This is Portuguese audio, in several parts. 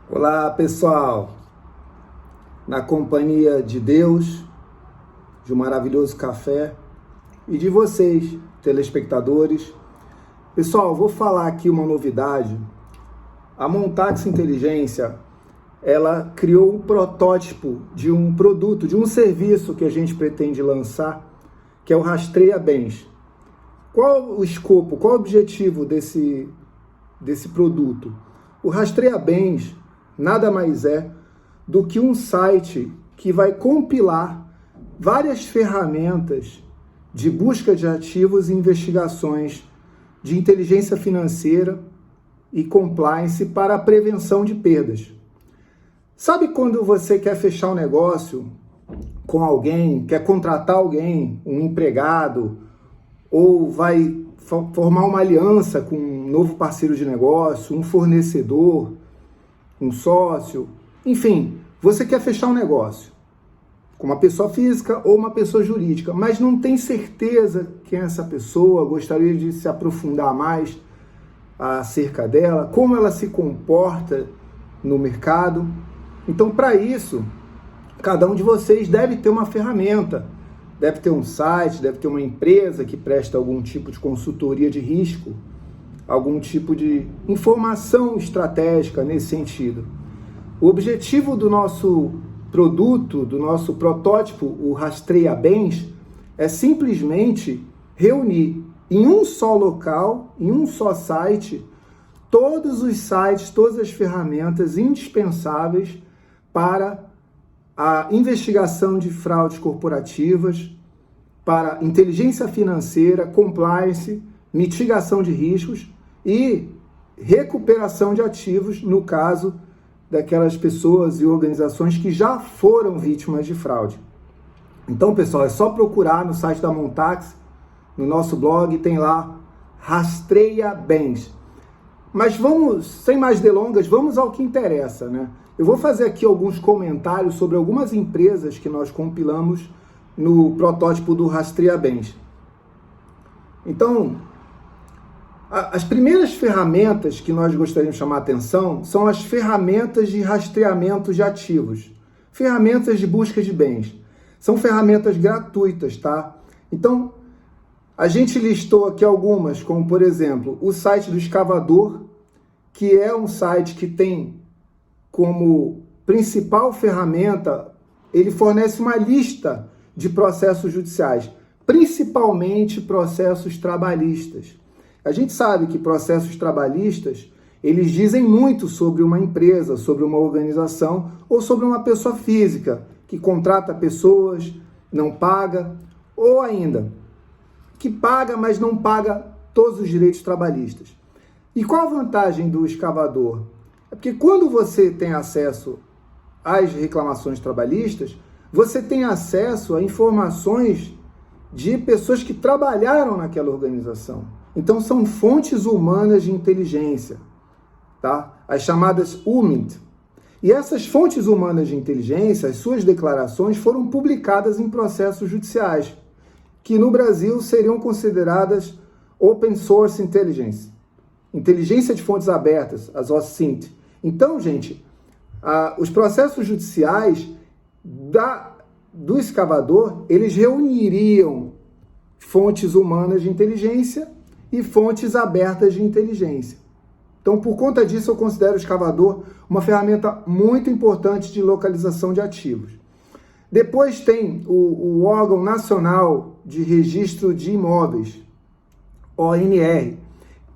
Olá, pessoal, na companhia de Deus, de um maravilhoso café e de vocês, telespectadores. Pessoal, vou falar aqui uma novidade. A Montax Inteligência, ela criou um protótipo de um produto, de um serviço que a gente pretende lançar, que é o Rastreia Bens. Qual o escopo, qual o objetivo desse produto? O Rastreia Bens nada mais é do que um site que vai compilar várias ferramentas de busca de ativos e investigações de inteligência financeira e compliance para a prevenção de perdas. Sabe quando você quer fechar um negócio com alguém, quer contratar alguém, um empregado, ou vai formar uma aliança com um novo parceiro de negócio, um fornecedor, um sócio, enfim, você quer fechar um negócio com uma pessoa física ou uma pessoa jurídica, mas não tem certeza quem é essa pessoa, gostaria de se aprofundar mais acerca dela, como ela se comporta no mercado. Então, para isso, cada um de vocês deve ter uma ferramenta, deve ter um site, deve ter uma empresa que presta algum tipo de consultoria de risco, algum tipo de informação estratégica nesse sentido. O objetivo do nosso produto, do nosso protótipo, o Rastreia Bens, é simplesmente reunir em um só local, em um só site, todos os sites, todas as ferramentas indispensáveis para a investigação de fraudes corporativas, para inteligência financeira, compliance, mitigação de riscos e recuperação de ativos no caso daquelas pessoas e organizações que já foram vítimas de fraude. Então, pessoal, é só procurar no site da Montax, no nosso blog, tem lá Rastreia Bens. Mas vamos, sem mais delongas, vamos ao que interessa, né? Eu vou fazer aqui alguns comentários sobre algumas empresas que nós compilamos no protótipo do Rastreia Bens. Então, as primeiras ferramentas que nós gostaríamos de chamar a atenção são as ferramentas de rastreamento de ativos, ferramentas de busca de bens. São ferramentas gratuitas, tá? Então, a gente listou aqui algumas, como por exemplo, o site do Escavador, que é um site que tem como principal ferramenta, ele fornece uma lista de processos judiciais, principalmente processos trabalhistas. A gente sabe que processos trabalhistas, eles dizem muito sobre uma empresa, sobre uma organização ou sobre uma pessoa física que contrata pessoas, não paga, ou ainda, que paga, mas não paga todos os direitos trabalhistas. E qual a vantagem do Escavador? É porque quando você tem acesso às reclamações trabalhistas, você tem acesso a informações de pessoas que trabalharam naquela organização. Então, são fontes humanas de inteligência, tá? As chamadas UMINT. E essas fontes humanas de inteligência, as suas declarações, foram publicadas em processos judiciais, que no Brasil seriam consideradas Open Source Intelligence, inteligência de fontes abertas, as OSINT. Então, gente, os processos judiciais do Escavador, eles reuniriam fontes humanas de inteligência e fontes abertas de inteligência. Então, por conta disso, eu considero o Escavador uma ferramenta muito importante de localização de ativos. Depois tem o órgão nacional de registro de imóveis, ONR.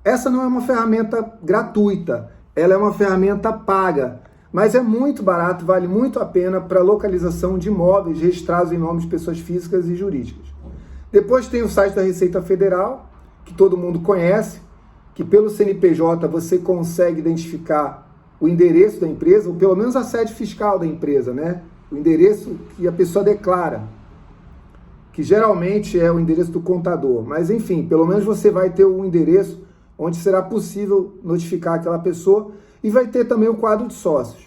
Essa não é uma ferramenta gratuita, ela é uma ferramenta paga, mas é muito barato, vale muito a pena para localização de imóveis registrados em nome de pessoas físicas e jurídicas. Depois tem o site da Receita Federal, que todo mundo conhece, que pelo CNPJ você consegue identificar o endereço da empresa, ou pelo menos a sede fiscal da empresa, né? O endereço que a pessoa declara, que geralmente é o endereço do contador. Mas, enfim, pelo menos você vai ter um endereço onde será possível notificar aquela pessoa e vai ter também o quadro de sócios.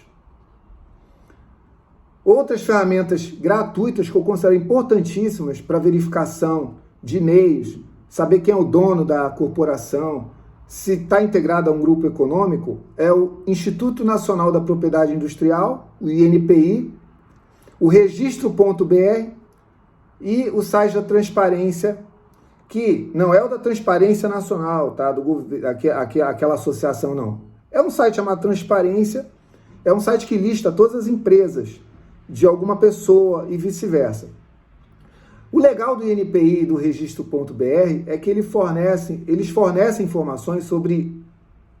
Outras ferramentas gratuitas que eu considero importantíssimas para verificação de e-mails, saber quem é o dono da corporação, se está integrado a um grupo econômico, é o Instituto Nacional da Propriedade Industrial, o INPI, o Registro.br e o site da Transparência, que não é o da Transparência Nacional, tá? Aquela associação, não. É um site chamado Transparência, é um site que lista todas as empresas de alguma pessoa e vice-versa. O legal do INPI e do Registro.br é que eles fornecem informações sobre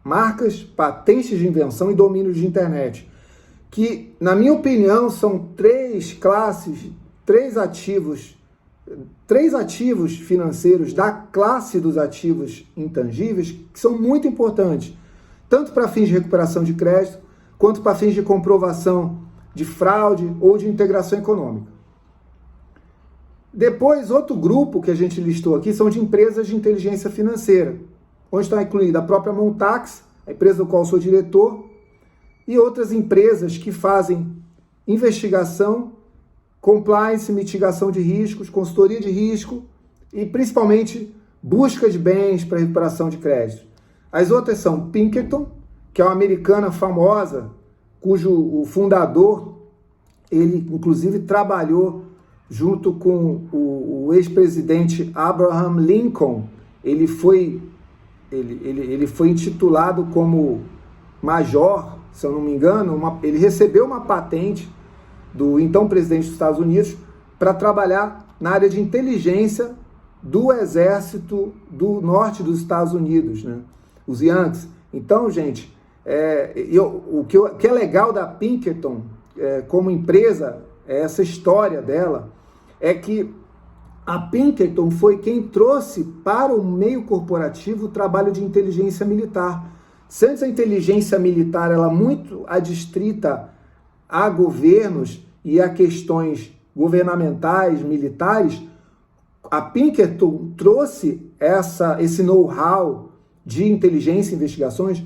marcas, patentes de invenção e domínios de internet, que, na minha opinião, são três ativos financeiros da classe dos ativos intangíveis que são muito importantes, tanto para fins de recuperação de crédito, quanto para fins de comprovação de fraude ou de integração econômica. Depois, outro grupo que a gente listou aqui são de empresas de inteligência financeira, onde está incluída a própria Montax, a empresa do qual sou diretor, e outras empresas que fazem investigação, compliance, mitigação de riscos, consultoria de risco e principalmente busca de bens para recuperação de crédito. As outras são Pinkerton, que é uma americana famosa, cujo o fundador, ele inclusive trabalhou junto com o ex-presidente Abraham Lincoln. Ele foi intitulado como major, se eu não me engano, ele recebeu uma patente do então presidente dos Estados Unidos para trabalhar na área de inteligência do exército do norte dos Estados Unidos, né? Os Yankees. Então, gente, o que é legal da Pinkerton como empresa, essa história dela, é que a Pinkerton foi quem trouxe para o meio corporativo o trabalho de inteligência militar. Se antes a inteligência militar era muito adstrita a governos e a questões governamentais, militares, a Pinkerton trouxe esse know-how de inteligência e investigações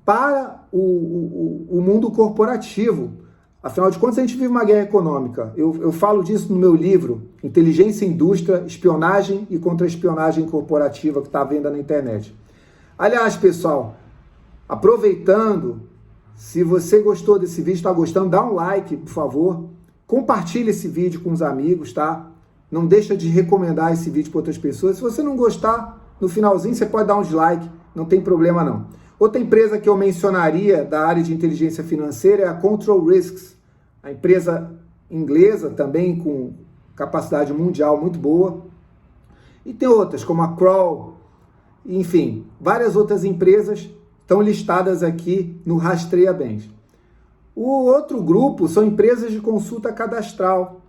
para o mundo corporativo. Afinal de contas, a gente vive uma guerra econômica. Eu falo disso no meu livro, Inteligência e Indústria, Espionagem e Contra-Espionagem Corporativa, que está à venda na internet. Aliás, pessoal, aproveitando, se você gostou desse vídeo, está gostando, dá um like, por favor. Compartilhe esse vídeo com os amigos, tá? Não deixa de recomendar esse vídeo para outras pessoas. Se você não gostar, no finalzinho você pode dar um dislike, não tem problema não. Outra empresa que eu mencionaria da área de inteligência financeira é a Control Risks, a empresa inglesa também com capacidade mundial muito boa. E tem outras como a Kroll, enfim, várias outras empresas estão listadas aqui no Rastreia Bens. O outro grupo são empresas de consulta cadastral.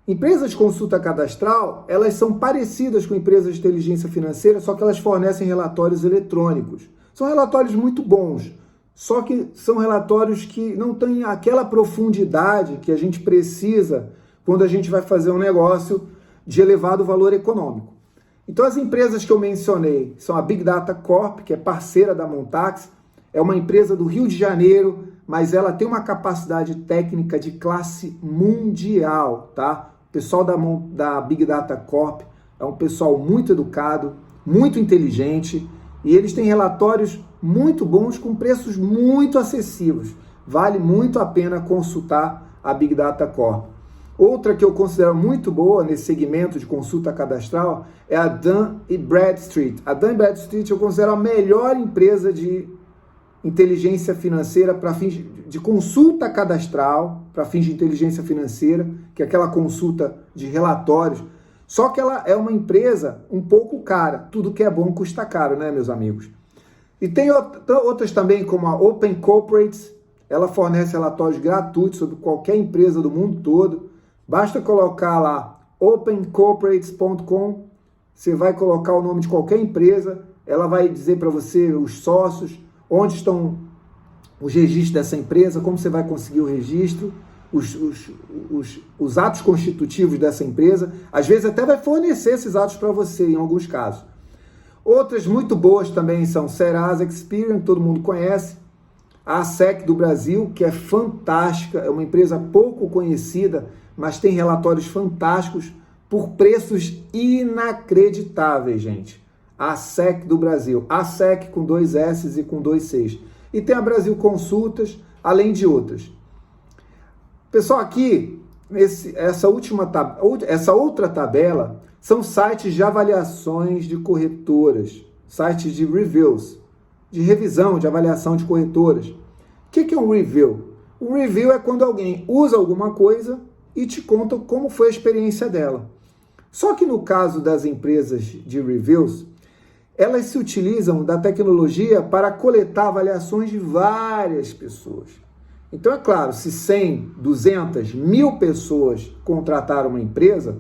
Empresas de consulta cadastral, elas são parecidas com empresas de inteligência financeira, só que elas fornecem relatórios eletrônicos. São relatórios muito bons, só que são relatórios que não têm aquela profundidade que a gente precisa quando a gente vai fazer um negócio de elevado valor econômico. Então as empresas que eu mencionei são a Big Data Corp, que é parceira da Montax, é uma empresa do Rio de Janeiro, mas ela tem uma capacidade técnica de classe mundial, tá? O pessoal da Big Data Corp é um pessoal muito educado, muito inteligente, e eles têm relatórios muito bons com preços muito acessíveis. Vale muito a pena consultar a Big Data Corp. Outra que eu considero muito boa nesse segmento de consulta cadastral é a Dun & Bradstreet. A Dun & Bradstreet eu considero a melhor empresa de inteligência financeira para fins de consulta cadastral, para fins de inteligência financeira, que é aquela consulta de relatórios. Só que ela é uma empresa um pouco cara. Tudo que é bom custa caro, né, meus amigos? E tem outras também, como a Open Corporates. Ela fornece relatórios gratuitos sobre qualquer empresa do mundo todo. Basta colocar lá opencorporates.com. Você vai colocar o nome de qualquer empresa. Ela vai dizer para você os sócios, onde estão os registros dessa empresa, como você vai conseguir o registro, os atos constitutivos dessa empresa. Às vezes até vai fornecer esses atos para você, em alguns casos. Outras muito boas também são Serasa Experian, que todo mundo conhece, a ASEC do Brasil, que é fantástica, é uma empresa pouco conhecida, mas tem relatórios fantásticos por preços inacreditáveis, gente. a ASEC do Brasil. ASEC com 2 S e com 2 Cs. E tem a Brasil Consultas, além de outras. Pessoal, aqui, essa outra tabela são sites de avaliações de corretoras, sites de reviews, de revisão, de avaliação de corretoras. O que é um review? Um review é quando alguém usa alguma coisa e te conta como foi a experiência dela. Só que no caso das empresas de reviews, elas se utilizam da tecnologia para coletar avaliações de várias pessoas. Então, é claro, se 100, 200, 1000 pessoas contrataram uma empresa,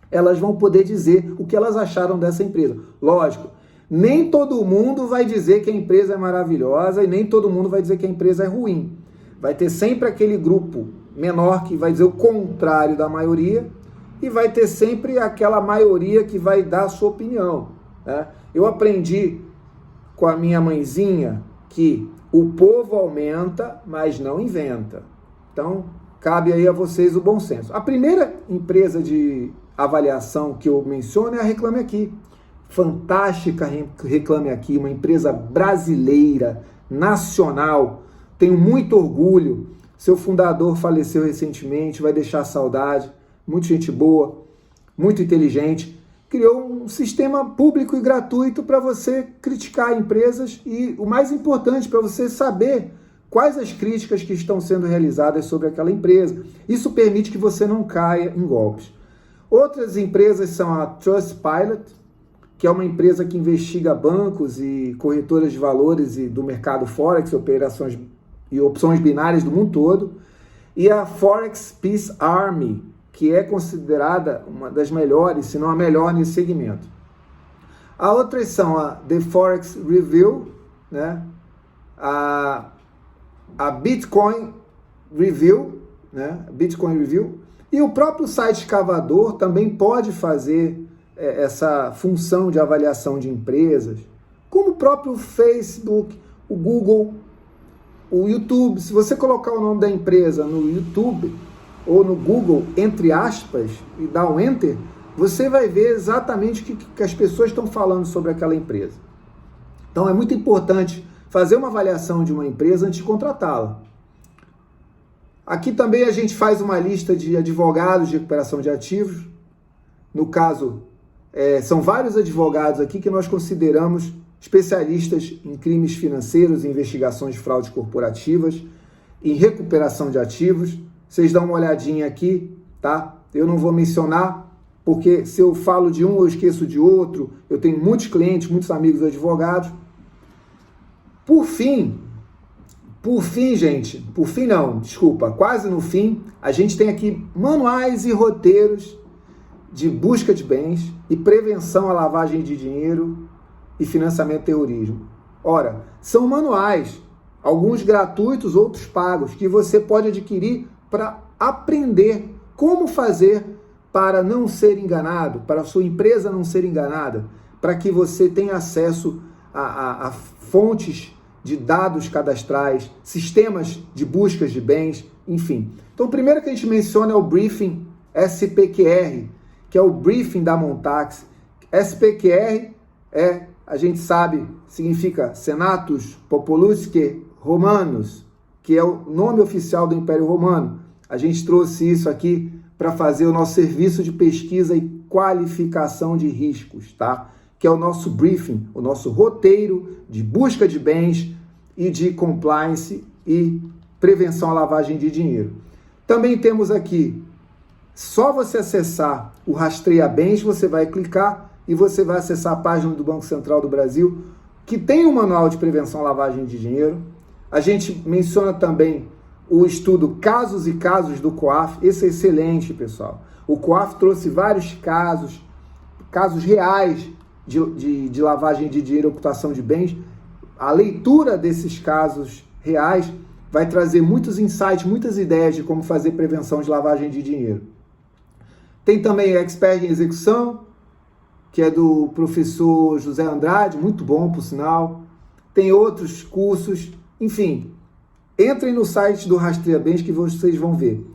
elas vão poder dizer o que elas acharam dessa empresa. Lógico, nem todo mundo vai dizer que a empresa é maravilhosa e nem todo mundo vai dizer que a empresa é ruim. Vai ter sempre aquele grupo menor que vai dizer o contrário da maioria e vai ter sempre aquela maioria que vai dar a sua opinião, né? Eu aprendi com a minha mãezinha que o povo aumenta, mas não inventa. Então, cabe aí a vocês o bom senso. A primeira empresa de avaliação que eu menciono é a Reclame Aqui. Fantástica Reclame Aqui, uma empresa brasileira, nacional. Tenho muito orgulho. Seu fundador faleceu recentemente, vai deixar saudade. Muita gente boa, muito inteligente. Criou um sistema público e gratuito para você criticar empresas e, o mais importante, para você saber quais as críticas que estão sendo realizadas sobre aquela empresa. Isso permite que você não caia em golpes. Outras empresas são a Trustpilot, que é uma empresa que investiga bancos e corretoras de valores e do mercado Forex, operações e opções binárias do mundo todo, e a Forex Peace Army, que é considerada uma das melhores, se não a melhor nesse segmento. A outras são a The Forex Review, né? a Bitcoin Review, né? Bitcoin Review, e o próprio site escavador também pode fazer essa função de avaliação de empresas, como o próprio Facebook, o Google, o YouTube. Se você colocar o nome da empresa no YouTube ou no Google, entre aspas, e dar um Enter, você vai ver exatamente o que as pessoas estão falando sobre aquela empresa. Então é muito importante fazer uma avaliação de uma empresa antes de contratá-la. Aqui também a gente faz uma lista de advogados de recuperação de ativos. No caso, são vários advogados aqui que nós consideramos especialistas em crimes financeiros, em investigações de fraudes corporativas, em recuperação de ativos. Vocês dão uma olhadinha aqui, tá? Eu não vou mencionar, porque se eu falo de um, eu esqueço de outro. Eu tenho muitos clientes, muitos amigos advogados. Por fim, gente, quase no fim, a gente tem aqui manuais e roteiros de busca de bens e prevenção à lavagem de dinheiro e financiamento do terrorismo. Ora, são manuais, alguns gratuitos, outros pagos, que você pode adquirir para aprender como fazer para não ser enganado, para a sua empresa não ser enganada, para que você tenha acesso a fontes de dados cadastrais, sistemas de buscas de bens, enfim. Então, o primeiro que a gente menciona é o Briefing SPQR, que é o Briefing da Montax. SPQR a gente sabe, significa Senatus Populusque Romanus, que é o nome oficial do Império Romano. A gente trouxe isso aqui para fazer o nosso serviço de pesquisa e qualificação de riscos, tá? Que é o nosso briefing, o nosso roteiro de busca de bens e de compliance e prevenção à lavagem de dinheiro. Também temos aqui, só você acessar o Rastreia Bens, você vai clicar e você vai acessar a página do Banco Central do Brasil, que tem um manual de prevenção à lavagem de dinheiro. A gente menciona também o estudo Casos e Casos do COAF. Esse é excelente, pessoal. O COAF trouxe vários casos reais de lavagem de dinheiro e ocultação de bens. A leitura desses casos reais vai trazer muitos insights, muitas ideias de como fazer prevenção de lavagem de dinheiro. Tem também Expert em Execução, que é do professor José Andrade, muito bom, por sinal. Tem outros cursos, enfim. Entrem no site do Rastreia Bens que vocês vão ver.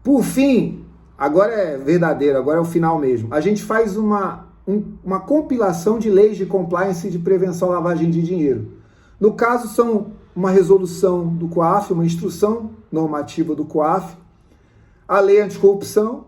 Por fim, agora é verdadeiro, agora é o final mesmo. A gente faz um uma compilação de leis de compliance e de prevenção à lavagem de dinheiro. No caso, são uma resolução do COAF, uma instrução normativa do COAF, a lei anticorrupção,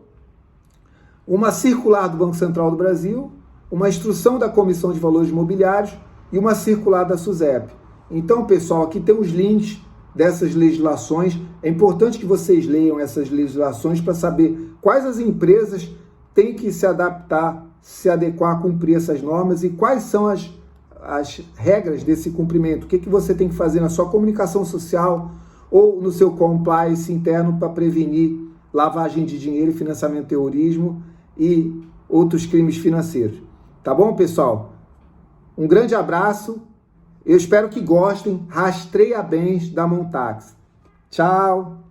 uma circular do Banco Central do Brasil, uma instrução da Comissão de Valores Imobiliários e uma circular da SUSEP. Então, pessoal, aqui tem os links dessas legislações. É importante que vocês leiam essas legislações para saber quais as empresas têm que se adaptar, se adequar a cumprir essas normas e quais são as regras desse cumprimento. O que você tem que fazer na sua comunicação social ou no seu compliance interno para prevenir lavagem de dinheiro e financiamento do terrorismo e outros crimes financeiros. Tá bom, pessoal? Um grande abraço. Eu espero que gostem. Rastreia bens da Montax. Tchau!